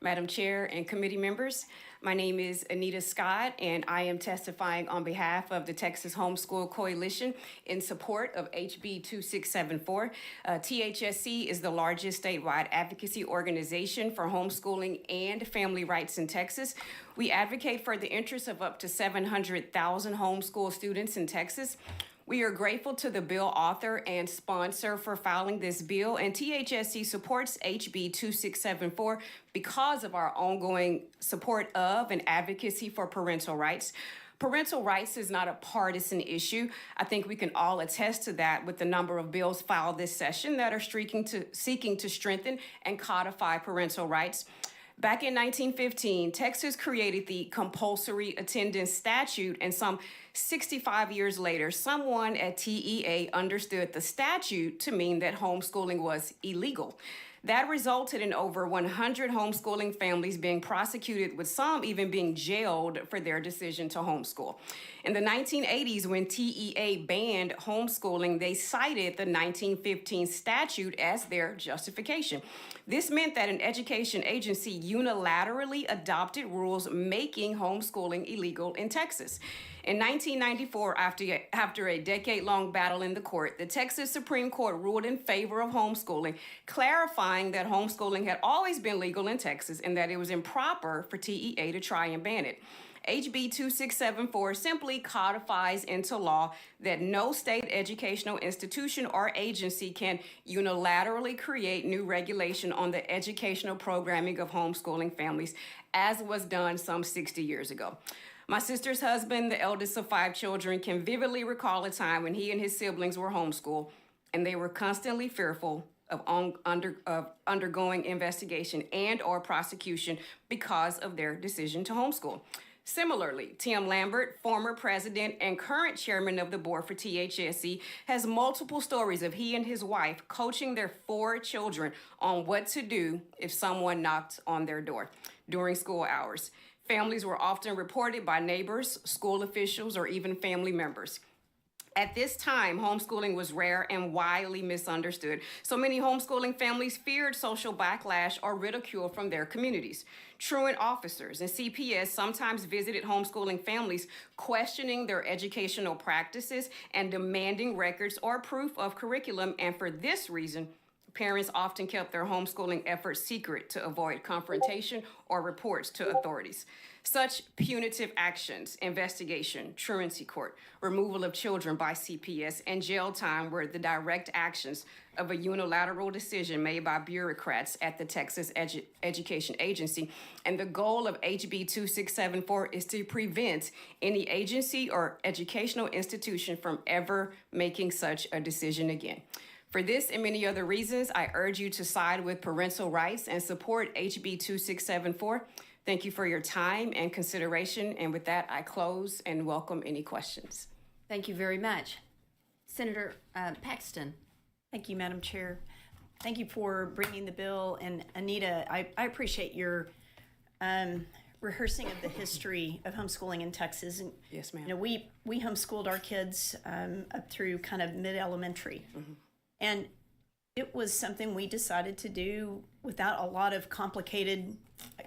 Madam Chair and committee members. My name is Anita Scott, and I am testifying on behalf of the Texas Homeschool Coalition in support of HB 2674. THSC is the largest statewide advocacy organization for homeschooling and family rights in Texas. We advocate for the interests of up to 700,000 homeschool students in Texas. We are grateful to the bill author and sponsor for filing this bill, and THSC supports HB 2674 because of our ongoing support of and advocacy for parental rights. Parental rights is not a partisan issue. I think we can all attest to that with the number of bills filed this session that are seeking to strengthen and codify parental rights. Back in 1915, Texas created the compulsory attendance statute, and some 65 years later, someone at TEA understood the statute to mean that homeschooling was illegal. That resulted in over 100 homeschooling families being prosecuted, with some even being jailed for their decision to homeschool. In the 1980s, when TEA banned homeschooling, they cited the 1915 statute as their justification. This meant that an education agency unilaterally adopted rules making homeschooling illegal in Texas. In 1994, after a decade-long battle in the court, the Texas Supreme Court ruled in favor of homeschooling, clarifying that homeschooling had always been legal in Texas and that it was improper for TEA to try and ban it. HB 2674 simply codifies into law that no state educational institution or agency can unilaterally create new regulation on the educational programming of homeschooling families, as was done some 60 years ago. My sister's husband, the eldest of 5 children, can vividly recall a time when he and his siblings were homeschooled, and they were constantly fearful of undergoing investigation and or prosecution because of their decision to homeschool. Similarly, Tim Lambert, former president and current chairman of the board for THSC, has multiple stories of he and his wife coaching their 4 children on what to do if someone knocked on their door during school hours. Families were often reported by neighbors, school officials, or even family members. At this time, homeschooling was rare and widely misunderstood, so many homeschooling families feared social backlash or ridicule from their communities. Truant officers and CPS sometimes visited homeschooling families, questioning their educational practices and demanding records or proof of curriculum, and for this reason, parents often kept their homeschooling efforts secret to avoid confrontation or reports to authorities. Such punitive actions, investigation, truancy court, removal of children by CPS, and jail time were the direct actions of a unilateral decision made by bureaucrats at the Texas Education Agency. And the goal of HB 2674 is to prevent any agency or educational institution from ever making such a decision again. For this and many other reasons, I urge you to side with parental rights and support HB 2674. Thank you for your time and consideration. And with that, I close and welcome any questions. Thank you very much. Senator Paxton. Thank you, Madam Chair. Thank you for bringing the bill. And Anita, I appreciate your rehearsing of the history of homeschooling in Texas. And, yes, ma'am. You know, we homeschooled our kids up through kind of mid-elementary. Mm-hmm. And it was something we decided to do without a lot of complicated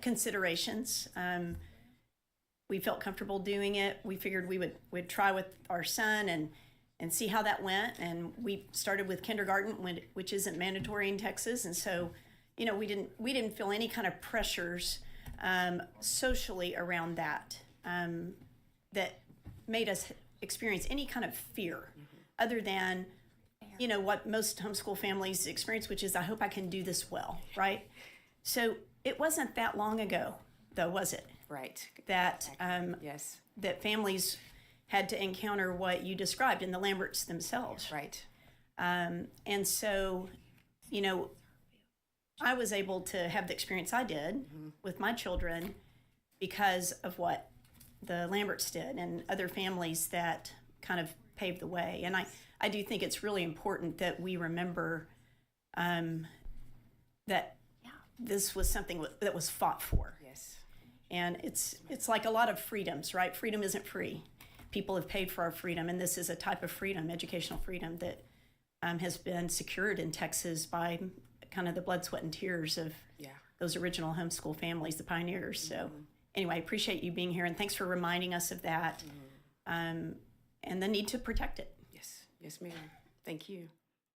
considerations. We felt comfortable doing it. We figured we'd try with our son and see how that went. And we started with kindergarten, which isn't mandatory in Texas. And so, you know, we didn't feel any kind of pressures socially around that that made us experience any kind of fear, other than, you know, what most homeschool families experience, which is, I hope I can do this well, right? So it wasn't that long ago, though, was it? Right. That yes. That families had to encounter what you described in the Lamberts themselves. Right. And so, you know, I was able to have the experience I did with my children because of what the Lamberts did and other families that kind of paved the way. And I do think it's really important that we remember that this was something that was fought for. Yes. And it's like a lot of freedoms, right? Freedom isn't free. People have paid for our freedom, and this is a type of freedom, educational freedom, that has been secured in Texas by kind of the blood, sweat, and tears of those original homeschool families, the pioneers. So anyway, I appreciate you being here, and thanks for reminding us of that and the need to protect it. Yes, yes, ma'am. Thank you.